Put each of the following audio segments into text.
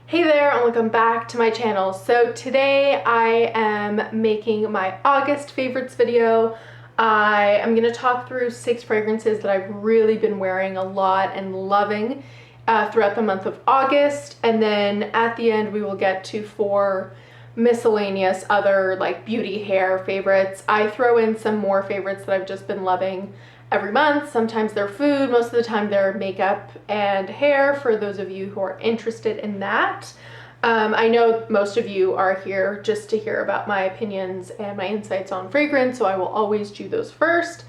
Hey there, and welcome back to my channel. So today I am making my August favorites video. I am going to talk through 6 fragrances that I've really been wearing a lot and loving throughout the month of August, and then at the end we will get to 4 miscellaneous other like beauty hair favorites. I throw in some more favorites that I've just been loving every month. Sometimes they're food, most of the time they're makeup and hair, for those of you who are interested in that. I know most of you are here just to hear about my opinions and my insights on fragrance, so I will always do those first.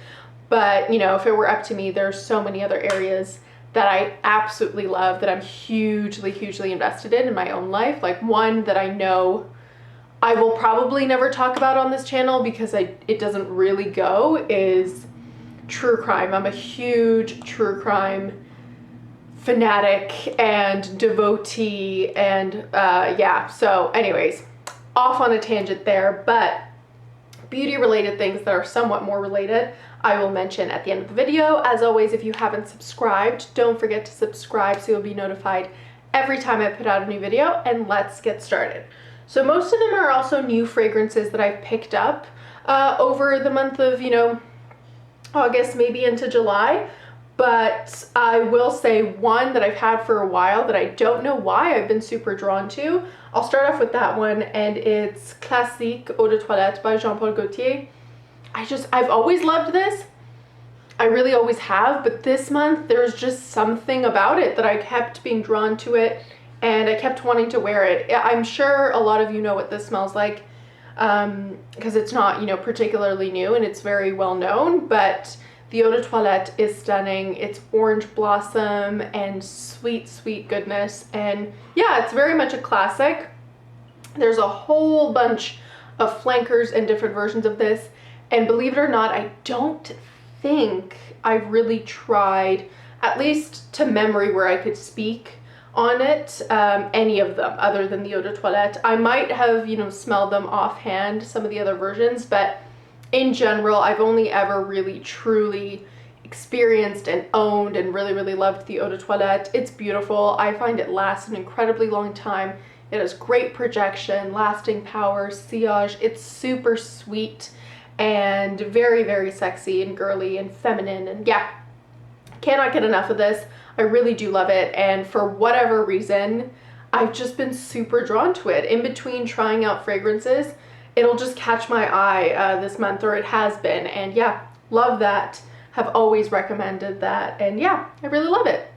But you know, if it were up to me, there's so many other areas that I absolutely love, that I'm hugely invested in my own life. Like one that I know I will probably never talk about on this channel because it doesn't really go, is true crime. I'm a huge true crime fanatic and devotee, and yeah, so anyways, off on a tangent there, but beauty related things that are somewhat more related I will mention at the end of the video. As always, if you haven't subscribed, don't forget to subscribe so you'll be notified every time I put out a new video, and let's get started. So most of them are also new fragrances that I've picked up over the month of, you know, August, maybe into July, but I will say one that I've had for a while that I don't know why I've been super drawn to. I'll start off with that one, and it's Classique Eau de Toilette by Jean-Paul Gaultier. I've always loved this. I really always have, but this month there's just something about it that I kept being drawn to it, and I kept wanting to wear it. I'm sure a lot of you know what this smells like, because it's not, you know, particularly new and it's very well known, but the Eau de Toilette is stunning. It's orange blossom and sweet goodness, and yeah, it's very much a classic. There's a whole bunch of flankers and different versions of this, and believe it or not, I don't think I've really tried, at least to memory where I could speak on it, any of them other than the Eau de Toilette. I might have, you know, smelled them offhand, some of the other versions, but in general I've only ever really truly experienced and owned and really loved the Eau de Toilette. It's beautiful. I find it lasts an incredibly long time. It has great projection, lasting power, sillage. It's super sweet and very sexy and girly and feminine, and yeah, cannot get enough of this. I really do love it, and for whatever reason I've just been super drawn to it. In between trying out fragrances, it'll just catch my eye this month, or it has been, and yeah, love that. Have always recommended that, and yeah, I really love it.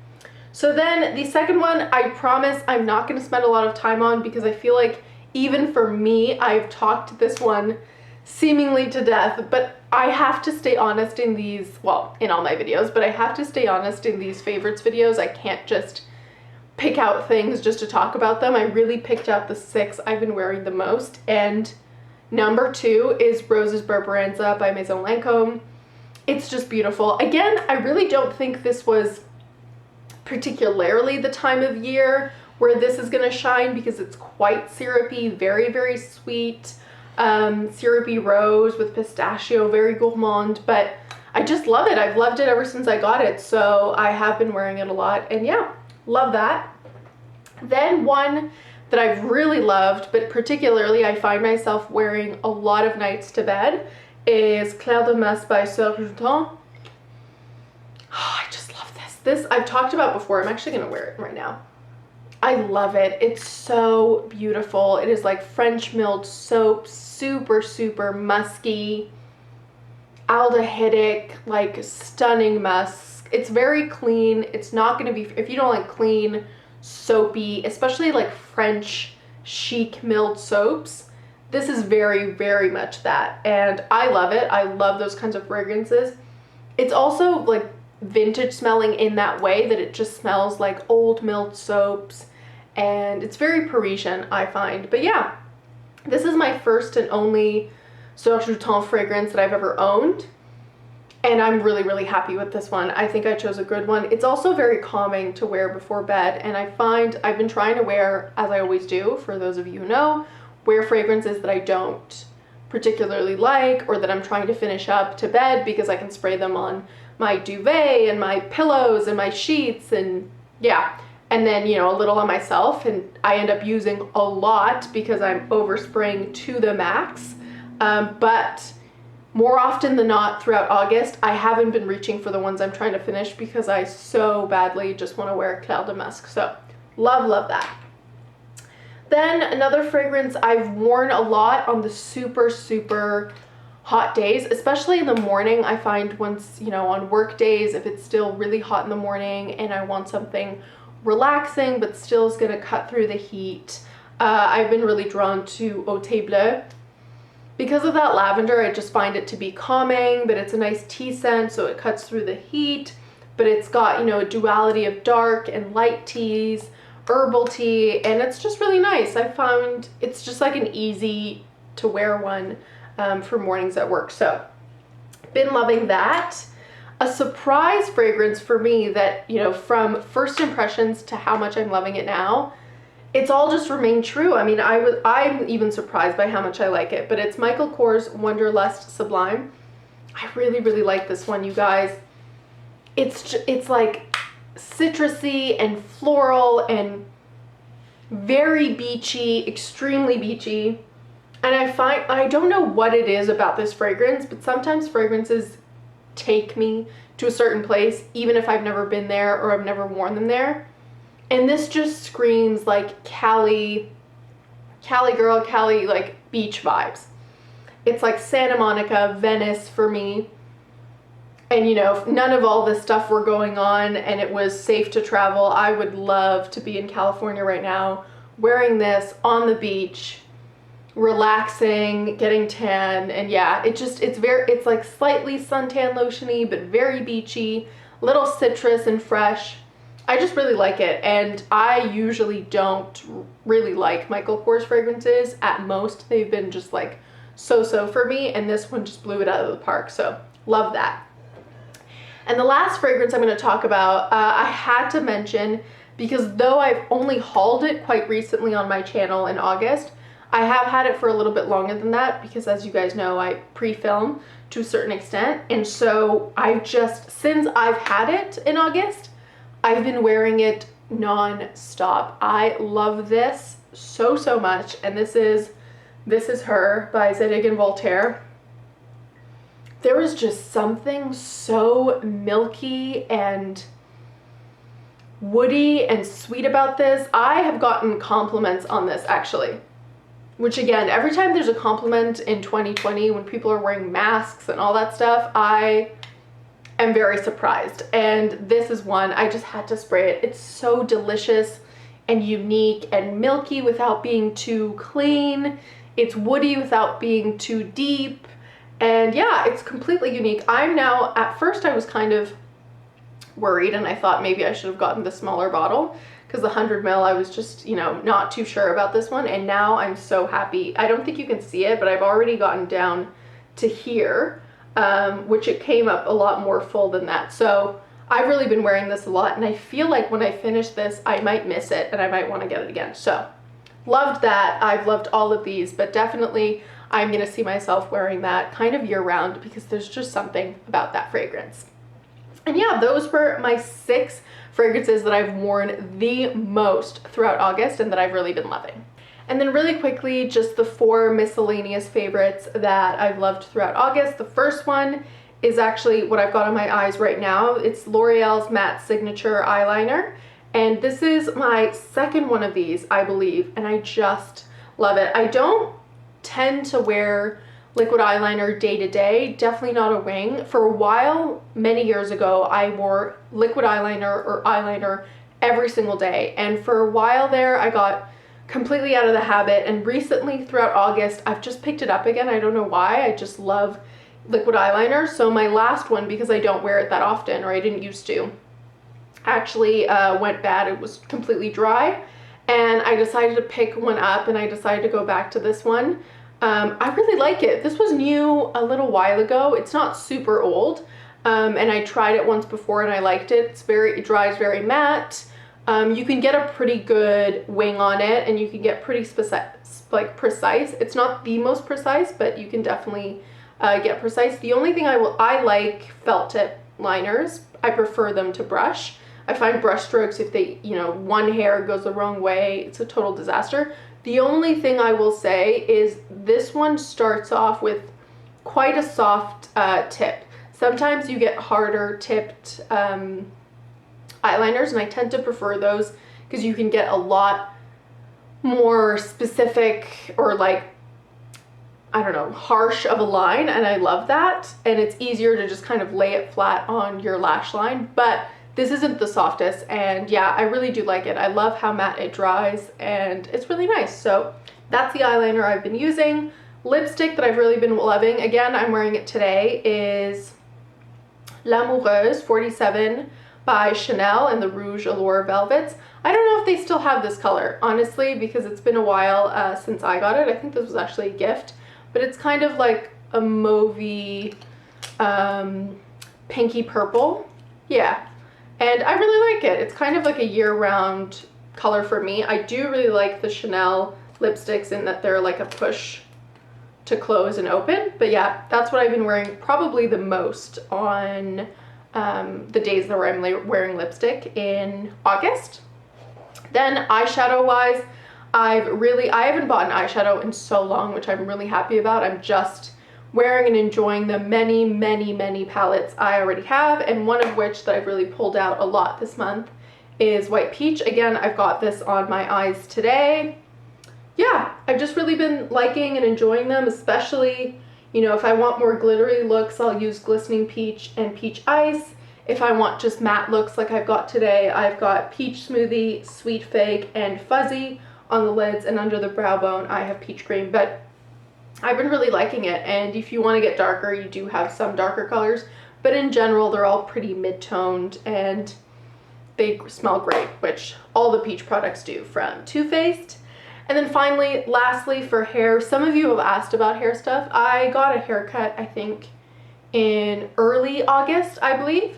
So then the second one, I promise I'm not going to spend a lot of time on, because I feel like even for me, I've talked this one seemingly to death, but I have to stay honest in these, well, in all my videos, but I have to stay honest in these favorites videos. I can't just pick out things just to talk about them. I really picked out the 6 I've been wearing the most, and number 2 is Rose's Berberanza by Maison Lancome. It's just beautiful. Again, I really don't think this was particularly the time of year where this is going to shine, because it's quite syrupy, very sweet, syrupy rose with pistachio, very gourmand, but I just love it. I've loved it ever since I got it, so I have been wearing it a lot, and yeah, love that. Then one that I've really loved, but particularly I find myself wearing a lot of nights to bed, is Clair de Musc by Serge. Oh, I just love this. This I've talked about before. I'm actually going to wear it right now. I love it. It's so beautiful. It is like French milled soap, super musky, aldehydic, like stunning musk. It's very clean. It's not going to be, if you don't like clean, soapy, especially like French chic milled soaps, this is very much that, and I love it. I love those kinds of fragrances. It's also like vintage smelling in that way, that it just smells like old milled soaps, and it's very Parisian, I find. But yeah, this is my first and only Serge fragrance that I've ever owned, and I'm really happy with this one. I think I chose a good one. It's also very calming to wear before bed, and I find I've been trying to wear, as I always do, for those of you who know, wear fragrances that I don't particularly like, or that I'm trying to finish up to bed, because I can spray them on my duvet and my pillows and my sheets, and yeah, and then, you know, a little on myself, and I end up using a lot because I'm overspraying to the max. But more often than not throughout August, I haven't been reaching for the ones I'm trying to finish because I so badly just want to wear Clair de Musc. So love that. Then another fragrance I've worn a lot on the super hot days, especially in the morning. I find once, you know, on work days, if it's still really hot in the morning and I want something relaxing but still is going to cut through the heat, I've been really drawn to Otble. Because of that lavender, I just find it to be calming, but it's a nice tea scent, so it cuts through the heat, but it's got, you know, a duality of dark and light teas, herbal tea, and it's just really nice. I found it's just like an easy to wear one for mornings at work. So been loving that. A surprise fragrance for me that, you know, from first impressions to how much I'm loving it now, it's all just remained true. I mean, I'm even surprised by how much I like it, but it's Michael Kors Wanderlust Sublime. I really like this one, you guys. It's like citrusy and floral and very beachy, extremely beachy. And I don't know what it is about this fragrance, but sometimes fragrances take me to a certain place, even if I've never been there or I've never worn them there. And this just screams like Cali girl, Cali like beach vibes. It's like Santa Monica, Venice for me. And you know, if none of all this stuff were going on and it was safe to travel, I would love to be in California right now, wearing this on the beach, relaxing, getting tan. And yeah, it's like slightly suntan lotiony, but very beachy, little citrus and fresh. I just really like it, and I usually don't really like Michael Kors fragrances. At most, they've been just like so-so for me, and this one just blew it out of the park, so love that. And the last fragrance I'm going to talk about, I had to mention because though I've only hauled it quite recently on my channel in August, I have had it for a little bit longer than that because, as you guys know, I pre-film to a certain extent, and so since I've had it in August, I've been wearing it non-stop. I love this so much, and this is Her by Zadig and Voltaire. There was just something so milky and woody and sweet about this. I have gotten compliments on this actually, which again, every time there's a compliment in 2020 when people are wearing masks and all that stuff, I am very surprised. And this is one, I just had to spray it. It's so delicious and unique and milky without being too clean. It's woody without being too deep. And yeah, it's completely unique. At first I was kind of worried and I thought maybe I should have gotten the smaller bottle because the 100 ml I was just, you know, not too sure about this one. And now I'm so happy. I don't think you can see it, but I've already gotten down to here. Which it came up a lot more full than that. So I've really been wearing this a lot, and I feel like when I finish this, I might miss it and I might want to get it again. So loved that. I've loved all of these, but definitely I'm going to see myself wearing that kind of year round because there's just something about that fragrance. And yeah, those were my 6 fragrances that I've worn the most throughout August and that I've really been loving. And then really quickly, just the 4 miscellaneous favorites that I've loved throughout August. The first one is actually what I've got on my eyes right now. It's L'Oreal's Matte Signature Eyeliner. And this is my second one of these, I believe, and I just love it. I don't tend to wear liquid eyeliner day to day, definitely not a wing. For a while, many years ago, I wore liquid eyeliner or eyeliner every single day. And for a while there, I got completely out of the habit, and recently throughout August I've just picked it up again. I don't know why, I just love liquid eyeliner. So my last one, because I don't wear it that often, or I didn't used to, actually went bad. It was completely dry, and I decided to pick one up, and I decided to go back to this one. I really like it. This was new a little while ago. It's not super old, and I tried it once before and I liked it. It dries very matte. You can get a pretty good wing on it, and you can get pretty precise. It's not the most precise, but you can definitely get precise. The only thing I like felt tip liners. I prefer them to brush. I find brush strokes, if they, you know, one hair goes the wrong way, it's a total disaster. The only thing I will say is this one starts off with quite a soft tip. Sometimes you get harder tipped eyeliners, and I tend to prefer those because you can get a lot more specific or like, I don't know, harsh of a line, and I love that. And it's easier to just kind of lay it flat on your lash line, but this isn't the softest, and yeah, I really do like it. I love how matte it dries, and it's really nice. So that's the eyeliner I've been using. Lipstick that I've really been loving, again, I'm wearing it today, is L'Amoureuse 47 by Chanel in the Rouge Allure Velvets. I don't know if they still have this color, honestly, because it's been a while since I got it. I think this was actually a gift, but it's kind of like a mauvey, pinky purple. Yeah. And I really like it. It's kind of like a year-round color for me. I do really like the Chanel lipsticks in that they're like a push to close and open. But yeah, that's what I've been wearing probably the most on the days that I'm wearing lipstick in August. Then eyeshadow-wise, I haven't bought an eyeshadow in so long, which I'm really happy about. I'm just wearing and enjoying the many, many, many palettes I already have, and one of which that I've really pulled out a lot this month is White Peach. Again, I've got this on my eyes today. Yeah, I've just really been liking and enjoying them, especially, you know, if I want more glittery looks, I'll use Glistening Peach and Peach Ice. If I want just matte looks like I've got today, I've got Peach Smoothie, Sweet Fake, and Fuzzy on the lids, and under the brow bone I have Peach Cream. But I've been really liking it, and if you want to get darker, you do have some darker colors, but in general they're all pretty mid-toned and they smell great, which all the Peach products do from Too Faced. And then finally, lastly, for hair, some of you have asked about hair stuff. I got a haircut, I think, in early August, I believe,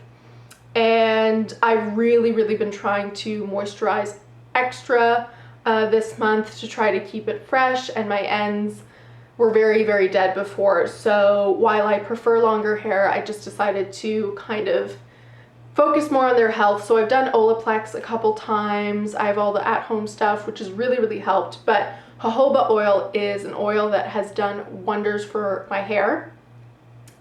and I've really been trying to moisturize extra this month to try to keep it fresh, and my ends were very dead before. So while I prefer longer hair, I just decided to kind of focus more on their health. So I've done Olaplex a couple times. I have all the at-home stuff, which has really helped. But jojoba oil is an oil that has done wonders for my hair.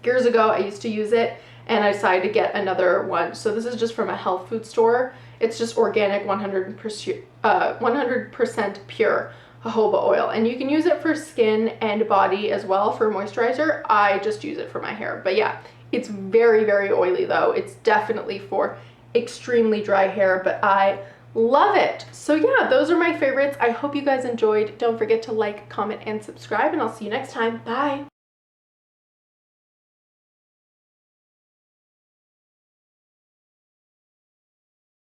Years ago, I used to use it, and I decided to get another one. So this is just from a health food store. It's just organic, 100% pure jojoba oil, and you can use it for skin and body as well for moisturizer. I just use it for my hair. But yeah, it's very oily though. It's definitely for extremely dry hair, but I love it. So yeah, those are my favorites. I hope you guys enjoyed. Don't forget to like, comment, and subscribe, and I'll see you next time. Bye.